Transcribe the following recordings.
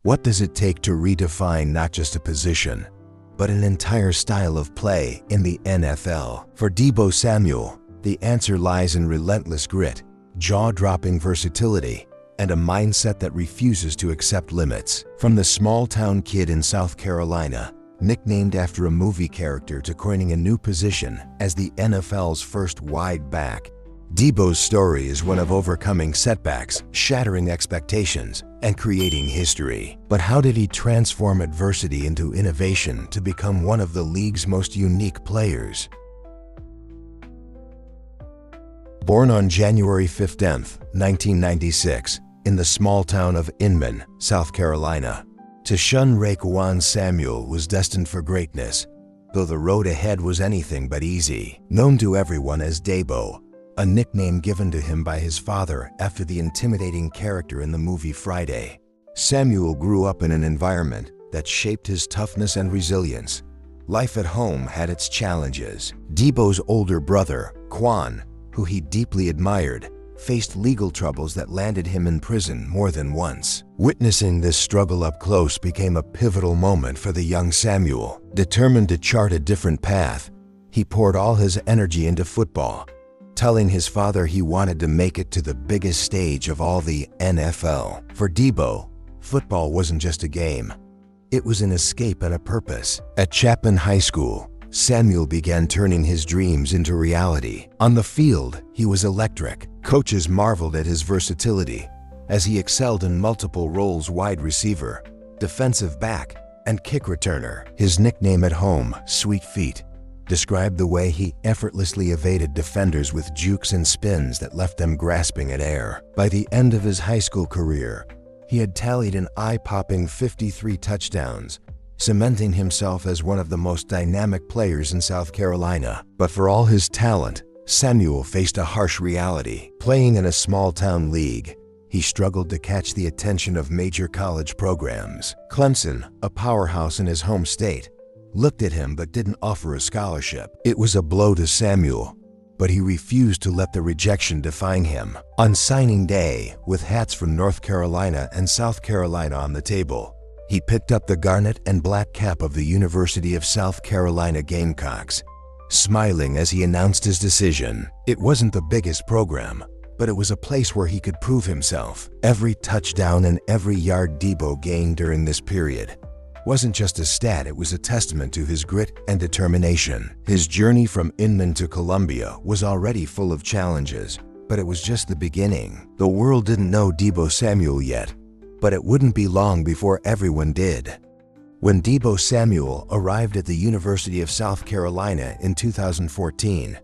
What does it take to redefine not just a position, but an entire style of play in the NFL? For Deebo Samuel, the answer lies in relentless grit, jaw-dropping versatility, and a mindset that refuses to accept limits. From the small-town kid in South Carolina, nicknamed after a movie character, to coining a new position as the NFL's first wide back, Deebo's story is one of overcoming setbacks, shattering expectations, and creating history. But how did he transform adversity into innovation to become one of the league's most unique players? Born on January 15, 1996, in the small town of Inman, South Carolina, Tashun Raekwon Samuel was destined for greatness, though the road ahead was anything but easy. Known to everyone as Deebo, a nickname given to him by his father after the intimidating character in the movie Friday, Samuel grew up in an environment that shaped his toughness and resilience. Life at home had its challenges. Deebo's older brother, Quan, who he deeply admired, faced legal troubles that landed him in prison more than once. Witnessing this struggle up close became a pivotal moment for the young Samuel. Determined to chart a different path, he poured all his energy into football, telling his father he wanted to make it to the biggest stage of all, the NFL. For Deebo, football wasn't just a game. It was an escape and a purpose. At Chapman High School, Samuel began turning his dreams into reality. On the field, he was electric. Coaches marveled at his versatility, as he excelled in multiple roles: wide receiver, defensive back, and kick returner. His nickname at home, Sweet Feet, described the way he effortlessly evaded defenders with jukes and spins that left them grasping at air. By the end of his high school career, he had tallied an eye-popping 53 touchdowns, cementing himself as one of the most dynamic players in South Carolina. But for all his talent, Samuel faced a harsh reality. Playing in a small-town league, he struggled to catch the attention of major college programs. Clemson, a powerhouse in his home state, looked at him but didn't offer a scholarship. It was a blow to Samuel, but he refused to let the rejection define him. On signing day, with hats from North Carolina and South Carolina on the table, he picked up the garnet and black cap of the University of South Carolina Gamecocks, smiling as he announced his decision. It wasn't the biggest program, but it was a place where he could prove himself. Every touchdown and every yard Deebo gained during this period wasn't just a stat, it was a testament to his grit and determination. His journey from Inman to Columbia was already full of challenges, but it was just the beginning. The world didn't know Deebo Samuel yet, but it wouldn't be long before everyone did. When Deebo Samuel arrived at the University of South Carolina in 2014,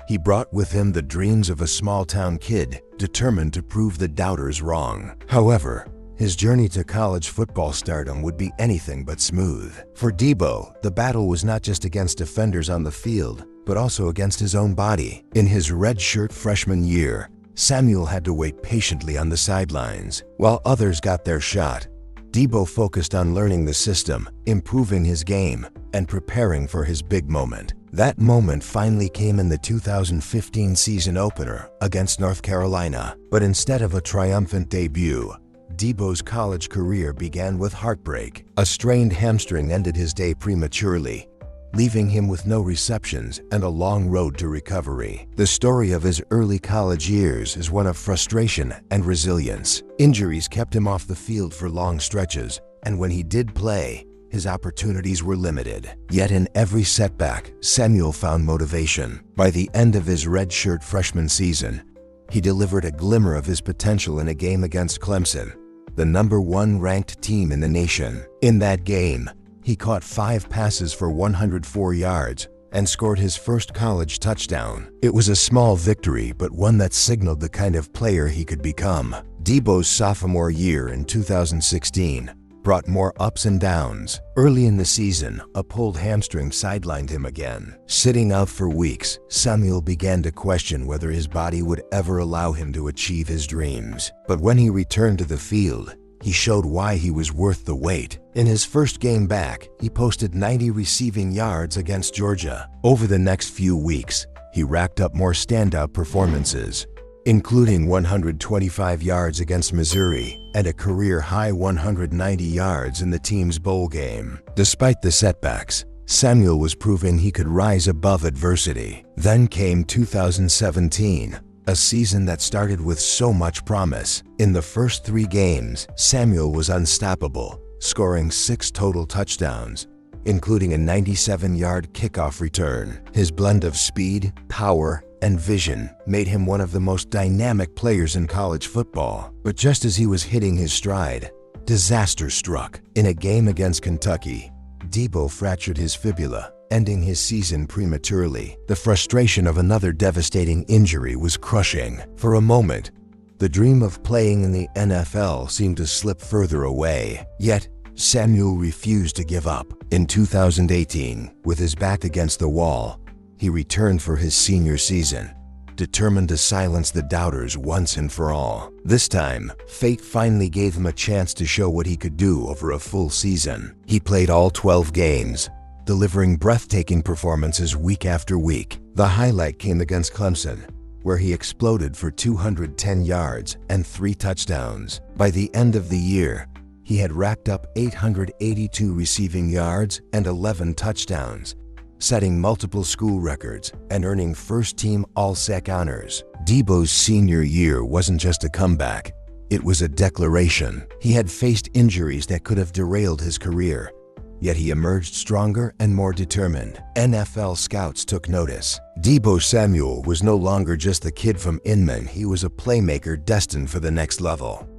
he brought with him the dreams of a small-town kid determined to prove the doubters wrong. However, his journey to college football stardom would be anything but smooth. For Deebo, the battle was not just against defenders on the field, but also against his own body. In his redshirt freshman year, Samuel had to wait patiently on the sidelines. While others got their shot, Deebo focused on learning the system, improving his game, and preparing for his big moment. That moment finally came in the 2015 season opener against North Carolina. But instead of a triumphant debut, Deebo's college career began with heartbreak. A strained hamstring ended his day prematurely, leaving him with no receptions and a long road to recovery. The story of his early college years is one of frustration and resilience. Injuries kept him off the field for long stretches, and when he did play, his opportunities were limited. Yet in every setback, Samuel found motivation. By the end of his redshirt freshman season, he delivered a glimmer of his potential in a game against Clemson, the #1 ranked team in the nation. In that game, he caught 5 passes for 104 yards and scored his first college touchdown. It was a small victory, but one that signaled the kind of player he could become. Deebo's sophomore year in 2016 brought more ups and downs. Early in the season, a pulled hamstring sidelined him again. Sitting out for weeks, Samuel began to question whether his body would ever allow him to achieve his dreams. But when he returned to the field, he showed why he was worth the wait. In his first game back, he posted 90 receiving yards against Georgia. Over the next few weeks, he racked up more standout performances, including 125 yards against Missouri and a career-high 190 yards in the team's bowl game. Despite the setbacks, Samuel was proving he could rise above adversity. Then came 2017, a season that started with so much promise. In the first 3 games, Samuel was unstoppable, scoring 6 total touchdowns, including a 97-yard kickoff return. His blend of speed, power, and vision made him one of the most dynamic players in college football. But just as he was hitting his stride, disaster struck. In a game against Kentucky, Deebo fractured his fibula, ending his season prematurely. The frustration of another devastating injury was crushing. For a moment, the dream of playing in the NFL seemed to slip further away. Yet, Samuel refused to give up. In 2018, with his back against the wall, he returned for his senior season, determined to silence the doubters once and for all. This time, fate finally gave him a chance to show what he could do over a full season. He played all 12 games, delivering breathtaking performances week after week. The highlight came against Clemson, where he exploded for 210 yards and 3 touchdowns. By the end of the year, he had racked up 882 receiving yards and 11 touchdowns, setting multiple school records and earning first-team All-Sec honors. Deebo's senior year wasn't just a comeback, it was a declaration. He had faced injuries that could have derailed his career, yet he emerged stronger and more determined. NFL scouts took notice. Deebo Samuel was no longer just the kid from Inman, he was a playmaker destined for the next level.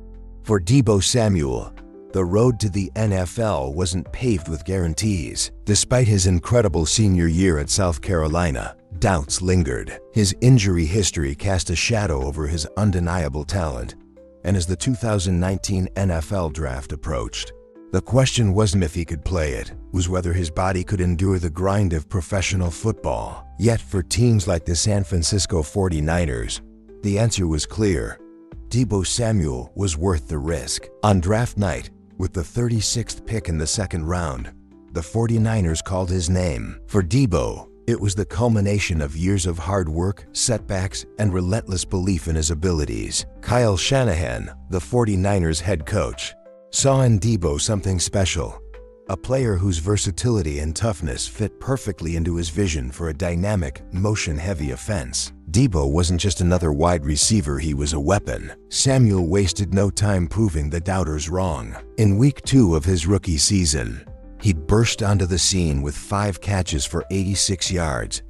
For Deebo Samuel, the road to the NFL wasn't paved with guarantees. Despite his incredible senior year at South Carolina, doubts lingered. His injury history cast a shadow over his undeniable talent, and as the 2019 NFL draft approached, the question wasn't if he could play, it was whether his body could endure the grind of professional football. Yet for teams like the San Francisco 49ers, the answer was clear. Deebo Samuel was worth the risk. On draft night, with the 36th pick in the second round, the 49ers called his name. For Deebo, it was the culmination of years of hard work, setbacks, and relentless belief in his abilities. Kyle Shanahan, the 49ers head coach, saw in Deebo something special, a player whose versatility and toughness fit perfectly into his vision for a dynamic, motion-heavy offense. Deebo wasn't just another wide receiver, he was a weapon. Samuel wasted no time proving the doubters wrong. In week 2 of his rookie season, he burst onto the scene with 5 catches for 86 yards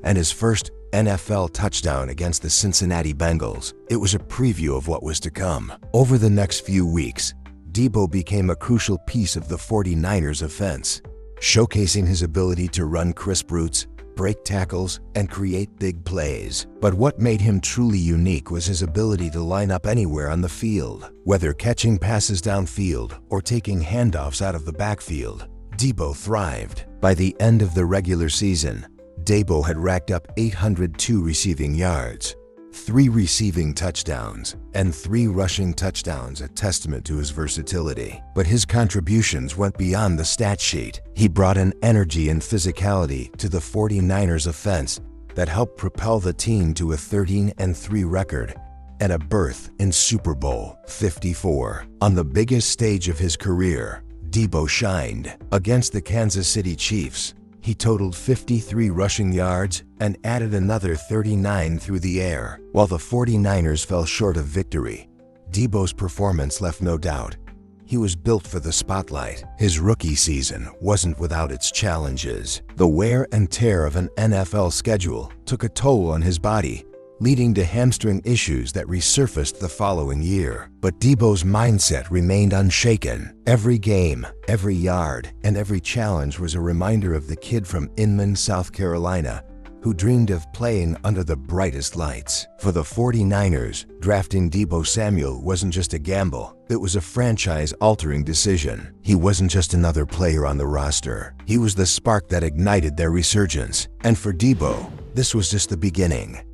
and his first NFL touchdown against the Cincinnati Bengals. It was a preview of what was to come. Over the next few weeks, Deebo became a crucial piece of the 49ers offense, showcasing his ability to run crisp routes, break tackles, and create big plays. But what made him truly unique was his ability to line up anywhere on the field. Whether catching passes downfield or taking handoffs out of the backfield, Deebo thrived. By the end of the regular season, Deebo had racked up 802 receiving yards, 3 receiving touchdowns, and 3 rushing touchdowns, a testament to his versatility. But his contributions went beyond the stat sheet. He brought an energy and physicality to the 49ers offense that helped propel the team to a 13-3 record and a berth in Super Bowl 54. On the biggest stage of his career, Deebo shined. Against the Kansas City Chiefs, he totaled 53 rushing yards and added another 39 through the air. While the 49ers fell short of victory, Deebo's performance left no doubt. He was built for the spotlight. His rookie season wasn't without its challenges. The wear and tear of an NFL schedule took a toll on his body, leading to hamstring issues that resurfaced the following year. But Deebo's mindset remained unshaken. Every game, every yard, and every challenge was a reminder of the kid from Inman, South Carolina, who dreamed of playing under the brightest lights. For the 49ers, drafting Deebo Samuel wasn't just a gamble, it was a franchise-altering decision. He wasn't just another player on the roster, he was the spark that ignited their resurgence. And for Deebo, this was just the beginning.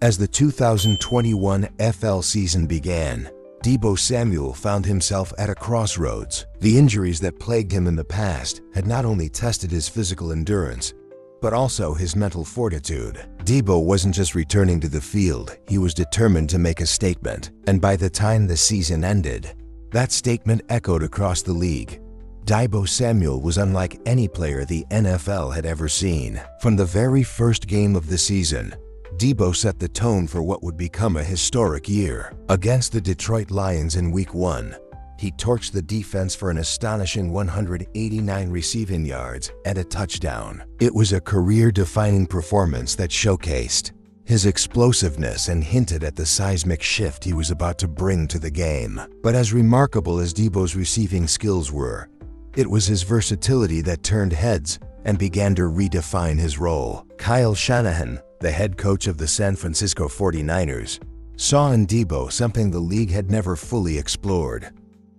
As the 2021 FL season began, Deebo Samuel found himself at a crossroads. The injuries that plagued him in the past had not only tested his physical endurance, but also his mental fortitude. Deebo wasn't just returning to the field, he was determined to make a statement. And by the time the season ended, that statement echoed across the league. Deebo Samuel was unlike any player the NFL had ever seen. From the very first game of the season, Deebo set the tone for what would become a historic year. Against the Detroit Lions in Week 1, he torched the defense for an astonishing 189 receiving yards and a touchdown. It was a career-defining performance that showcased his explosiveness and hinted at the seismic shift he was about to bring to the game. But as remarkable as Deebo's receiving skills were, it was his versatility that turned heads and began to redefine his role. Kyle Shanahan, the head coach of the San Francisco 49ers, saw in Deebo something the league had never fully explored: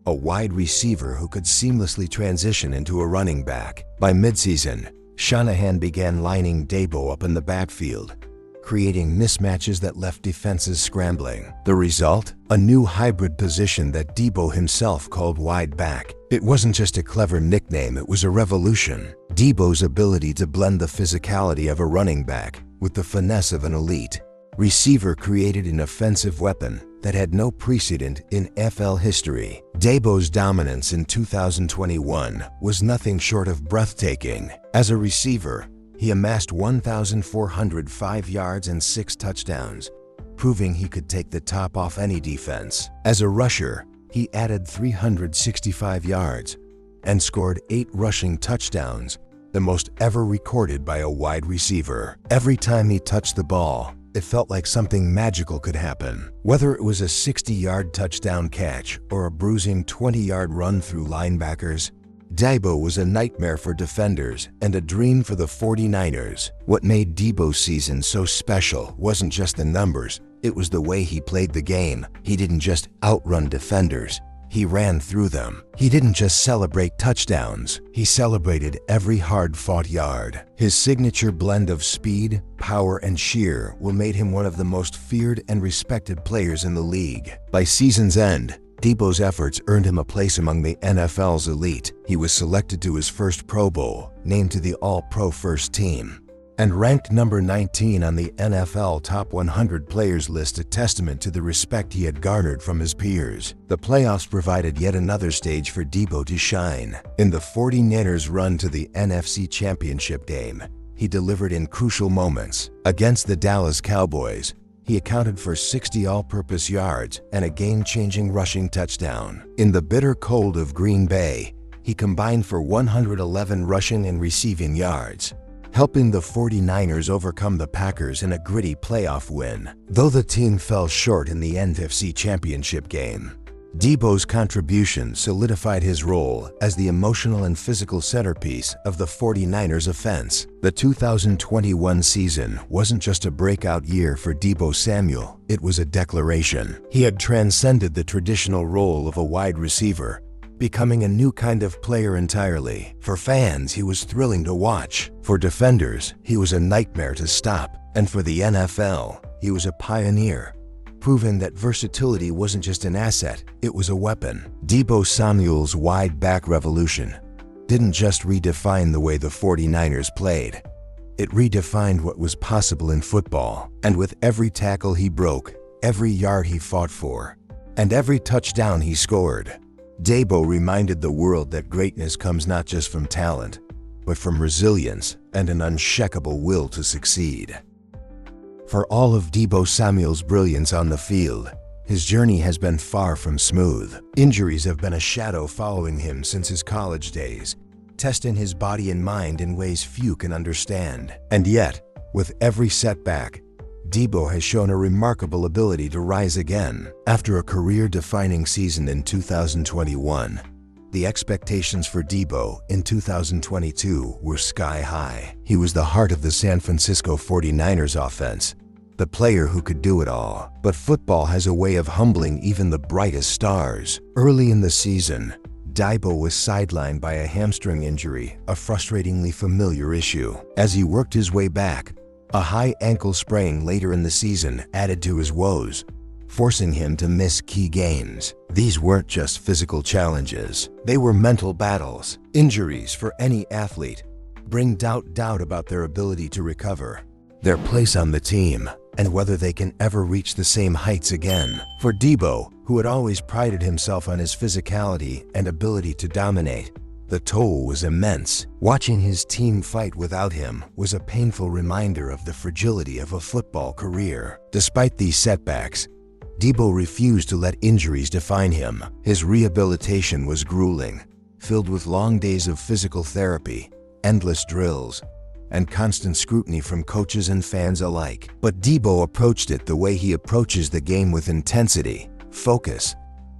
a wide receiver who could seamlessly transition into a running back. By midseason, Shanahan began lining Deebo up in the backfield, creating mismatches that left defenses scrambling. The result? A new hybrid position that Deebo himself called wide back. It wasn't just a clever nickname, it was a revolution. Deebo's ability to blend the physicality of a running back with the finesse of an elite receiver created an offensive weapon that had no precedent in NFL history. Deebo's dominance in 2021 was nothing short of breathtaking. As a receiver, he amassed 1,405 yards and 6 touchdowns, proving he could take the top off any defense. As a rusher, he added 365 yards and scored 8 rushing touchdowns, the most ever recorded by a wide receiver. Every time he touched the ball, it felt like something magical could happen. Whether it was a 60-yard touchdown catch or a bruising 20-yard run through linebackers, Deebo was a nightmare for defenders and a dream for the 49ers. What made Deebo's season so special wasn't just the numbers, it was the way he played the game. He didn't just outrun defenders, he ran through them. He didn't just celebrate touchdowns, he celebrated every hard-fought yard. His signature blend of speed, power, and sheer will made him one of the most feared and respected players in the league. By season's end, Deebo's efforts earned him a place among the NFL's elite. He was selected to his first Pro Bowl, named to the All-Pro First Team, and ranked number 19 on the NFL Top 100 Players list, a testament to the respect he had garnered from his peers. The playoffs provided yet another stage for Deebo to shine. In the 49ers' run to the NFC Championship game, he delivered in crucial moments. Against the Dallas Cowboys, he accounted for 60 all-purpose yards and a game-changing rushing touchdown. In the bitter cold of Green Bay, he combined for 111 rushing and receiving yards, helping the 49ers overcome the Packers in a gritty playoff win. Though the team fell short in the NFC Championship game, Deebo's contribution solidified his role as the emotional and physical centerpiece of the 49ers offense. The 2021 season wasn't just a breakout year for Deebo Samuel, it was a declaration. He had transcended the traditional role of a wide receiver, becoming a new kind of player entirely. For fans, he was thrilling to watch. For defenders, he was a nightmare to stop. And for the NFL, he was a pioneer, proving that versatility wasn't just an asset, it was a weapon. Deebo Samuel's wide back revolution didn't just redefine the way the 49ers played, it redefined what was possible in football. And with every tackle he broke, every yard he fought for, and every touchdown he scored, Deebo reminded the world that greatness comes not just from talent, but from resilience and an unshakable will to succeed. For all of Deebo Samuel's brilliance on the field, his journey has been far from smooth. Injuries have been a shadow following him since his college days, testing his body and mind in ways few can understand. And yet, with every setback, Deebo has shown a remarkable ability to rise again. After a career-defining season in 2021, the expectations for Deebo in 2022 were sky high. He was the heart of the San Francisco 49ers offense, the player who could do it all. But football has a way of humbling even the brightest stars. Early in the season, Deebo was sidelined by a hamstring injury, a frustratingly familiar issue. As he worked his way back, a high ankle sprain later in the season added to his woes, forcing him to miss key games. These weren't just physical challenges, they were mental battles. Injuries, for any athlete, bring doubt about their ability to recover, their place on the team, and whether they can ever reach the same heights again. For Deebo, who had always prided himself on his physicality and ability to dominate, the toll was immense. Watching his team fight without him was a painful reminder of the fragility of a football career. Despite these setbacks, Deebo refused to let injuries define him. His rehabilitation was grueling, filled with long days of physical therapy, endless drills, and constant scrutiny from coaches and fans alike. But Deebo approached it the way he approaches the game, with intensity, focus,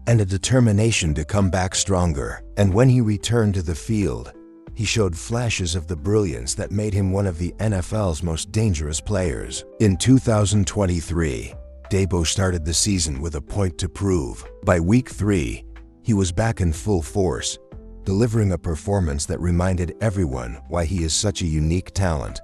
and a determination to come back stronger. And when he returned to the field, he showed flashes of the brilliance that made him one of the NFL's most dangerous players. In 2023, Deebo started the season with a point to prove. By week 3, he was back in full force, delivering a performance that reminded everyone why he is such a unique talent.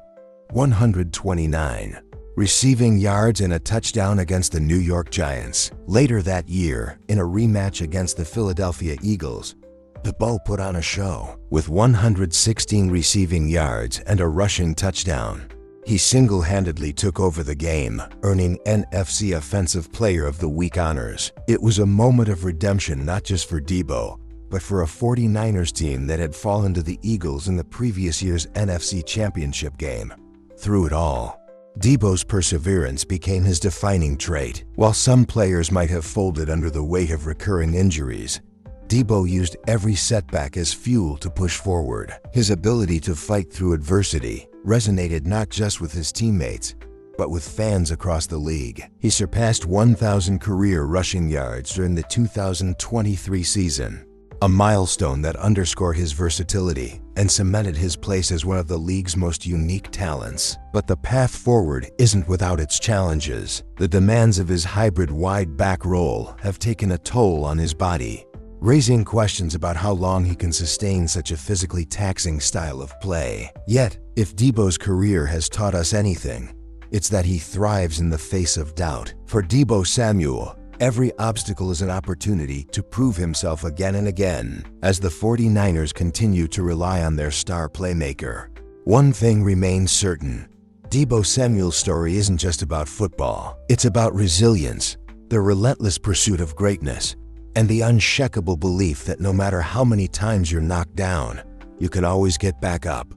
129 receiving yards and a touchdown against the New York Giants. Later that year, in a rematch against the Philadelphia Eagles, the Bull put on a show. With 116 receiving yards and a rushing touchdown, he single-handedly took over the game, earning NFC Offensive Player of the Week honors. It was a moment of redemption not just for Deebo, but for a 49ers team that had fallen to the Eagles in the previous year's NFC Championship game. Through it all, Deebo's perseverance became his defining trait. While some players might have folded under the weight of recurring injuries, Deebo used every setback as fuel to push forward. His ability to fight through adversity resonated not just with his teammates, but with fans across the league. He surpassed 1,000 career rushing yards during the 2023 season, a milestone that underscored his versatility and cemented his place as one of the league's most unique talents. But the path forward isn't without its challenges. The demands of his hybrid wide back role have taken a toll on his body, raising questions about how long he can sustain such a physically taxing style of play. Yet, if Deebo's career has taught us anything, it's that he thrives in the face of doubt. For Deebo Samuel, every obstacle is an opportunity to prove himself again and again. As the 49ers continue to rely on their star playmaker, one thing remains certain: Deebo Samuel's story isn't just about football. It's about resilience, the relentless pursuit of greatness, and the unshakable belief that no matter how many times you're knocked down, you can always get back up.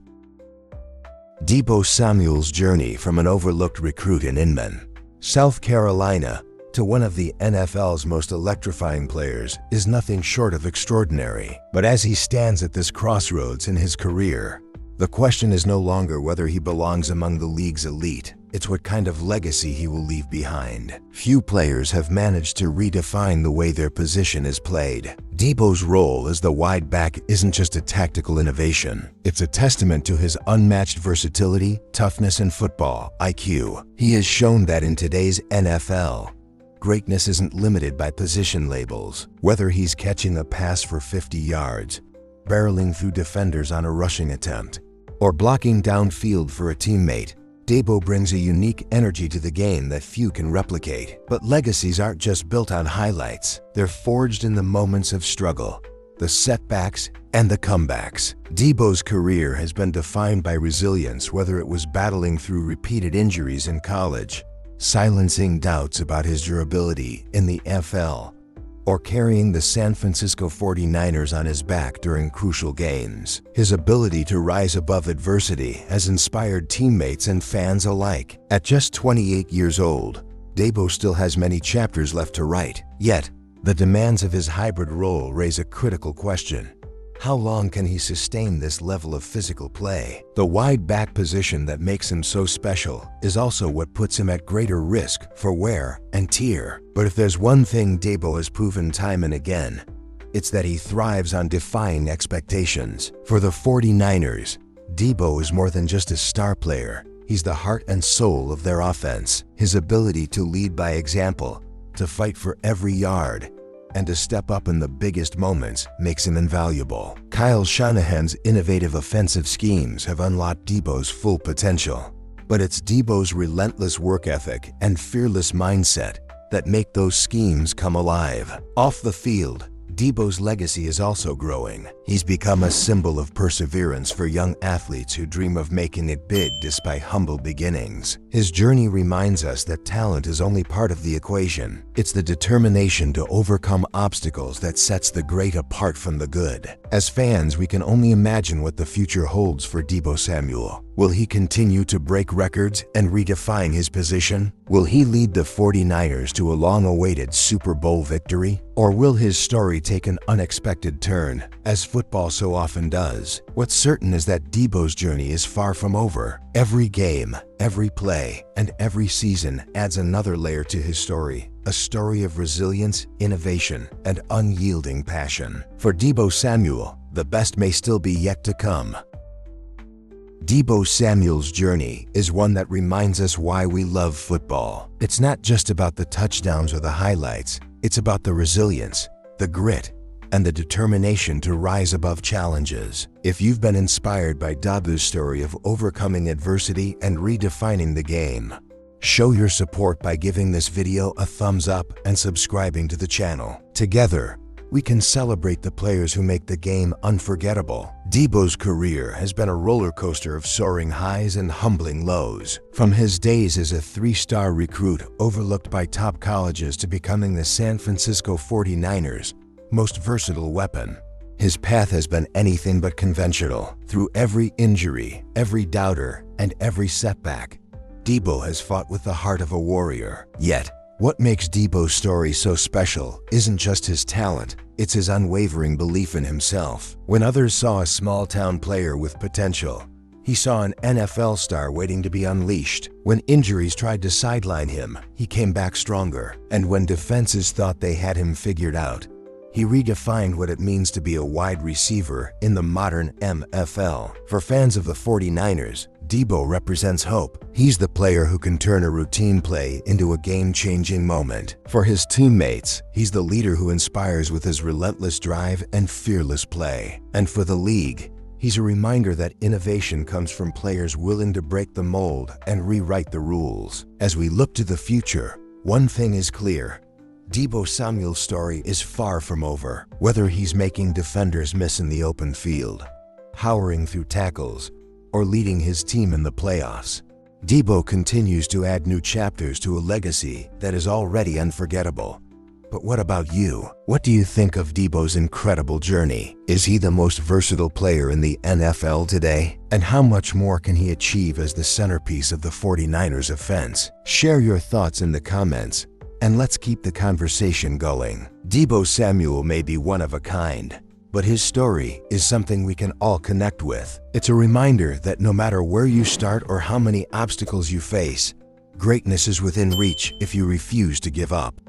Deebo Samuel's journey from an overlooked recruit in Inman, South Carolina, to one of the NFL's most electrifying players is nothing short of extraordinary. But as he stands at this crossroads in his career, the question is no longer whether he belongs among the league's elite. It's what kind of legacy he will leave behind. Few players have managed to redefine the way their position is played. Deebo's role as the wide back isn't just a tactical innovation. It's a testament to his unmatched versatility, toughness, and football IQ. He has shown that in today's NFL, greatness isn't limited by position labels. Whether he's catching a pass for 50 yards, barreling through defenders on a rushing attempt, or blocking downfield for a teammate, Deebo brings a unique energy to the game that few can replicate. But legacies aren't just built on highlights. They're forged in the moments of struggle, the setbacks, and the comebacks. Deebo's career has been defined by resilience, whether it was battling through repeated injuries in college, silencing doubts about his durability in the NFL, or carrying the San Francisco 49ers on his back during crucial games. His ability to rise above adversity has inspired teammates and fans alike. At just 28 years old, Deebo still has many chapters left to write. Yet, the demands of his hybrid role raise a critical question. How long can he sustain this level of physical play? The wide back position that makes him so special is also what puts him at greater risk for wear and tear. But if there's one thing Deebo has proven time and again, it's that he thrives on defying expectations. For the 49ers, Deebo is more than just a star player. He's the heart and soul of their offense. His ability to lead by example, to fight for every yard, and to step up in the biggest moments makes him invaluable. Kyle Shanahan's innovative offensive schemes have unlocked Deebo's full potential. But it's Deebo's relentless work ethic and fearless mindset that make those schemes come alive. Off the field, Deebo's legacy is also growing. He's become a symbol of perseverance for young athletes who dream of making it big despite humble beginnings. His journey reminds us that talent is only part of the equation. It's the determination to overcome obstacles that sets the great apart from the good. As fans, we can only imagine what the future holds for Deebo Samuel. Will he continue to break records and redefine his position? Will he lead the 49ers to a long-awaited Super Bowl victory? Or will his story take an unexpected turn, as football so often does? What's certain is that Deebo's journey is far from over. Every game, every play, and every season adds another layer to his story. A story of resilience, innovation, and unyielding passion. For Deebo Samuel, the best may still be yet to come. Deebo Samuel's journey is one that reminds us why we love football. It's not just about the touchdowns or the highlights. It's about the resilience, the grit, and the determination to rise above challenges. If you've been inspired by Deebo's story of overcoming adversity and redefining the game, show your support by giving this video a thumbs up and subscribing to the channel. Together, we can celebrate the players who make the game unforgettable. Deebo's career has been a roller coaster of soaring highs and humbling lows. From his days as a 3-star recruit overlooked by top colleges to becoming the San Francisco 49ers' most versatile weapon, his path has been anything but conventional. Through every injury, every doubter, and every setback, Deebo has fought with the heart of a warrior. Yet, what makes Deebo's story so special isn't just his talent, it's his unwavering belief in himself. When others saw a small-town player with potential, he saw an NFL star waiting to be unleashed. When injuries tried to sideline him, he came back stronger. And when defenses thought they had him figured out, he redefined what it means to be a wide receiver in the modern NFL. For fans of the 49ers, Deebo represents hope. He's the player who can turn a routine play into a game-changing moment. For his teammates, he's the leader who inspires with his relentless drive and fearless play. And for the league, he's a reminder that innovation comes from players willing to break the mold and rewrite the rules. As we look to the future, one thing is clear. Deebo Samuel's story is far from over. Whether he's making defenders miss in the open field, powering through tackles, or leading his team in the playoffs, Deebo continues to add new chapters to a legacy that is already unforgettable. But what about you? What do you think of Deebo's incredible journey? Is he the most versatile player in the NFL today? And how much more can he achieve as the centerpiece of the 49ers offense? Share your thoughts in the comments, and let's keep the conversation going. Deebo Samuel may be one of a kind, but his story is something we can all connect with. It's a reminder that no matter where you start or how many obstacles you face, greatness is within reach if you refuse to give up.